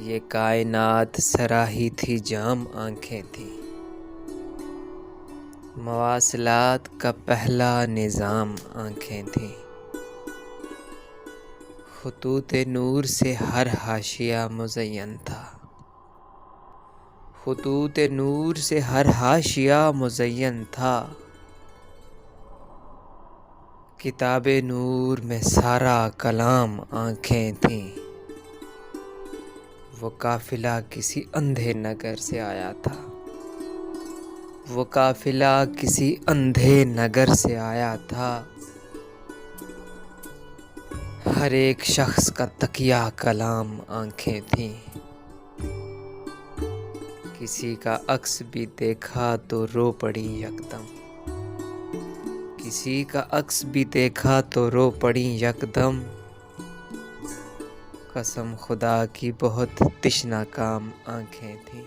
یہ کائنات سراہی تھی جام آنکھیں تھیں، مواصلات کا پہلا نظام آنکھیں تھیں، خطوط نور سے ہر حاشیہ مزین تھا، خطوط نور سے ہر حاشیہ مزین تھا، کتاب نور میں سارا کلام آنکھیں تھیں۔ وہ قافلہ کسی اندھے نگر سے آیا تھا، وہ قافلہ کسی اندھے نگر سے آیا تھا، ہر ایک شخص کا تکیہ کلام آنکھیں تھیں، کسی کا عکس بھی دیکھا تو رو پڑی یکدم، کسی کا عکس بھی دیکھا تو رو پڑی یکدم، قسم خدا کی بہت تشنہ کام آنکھیں تھیں۔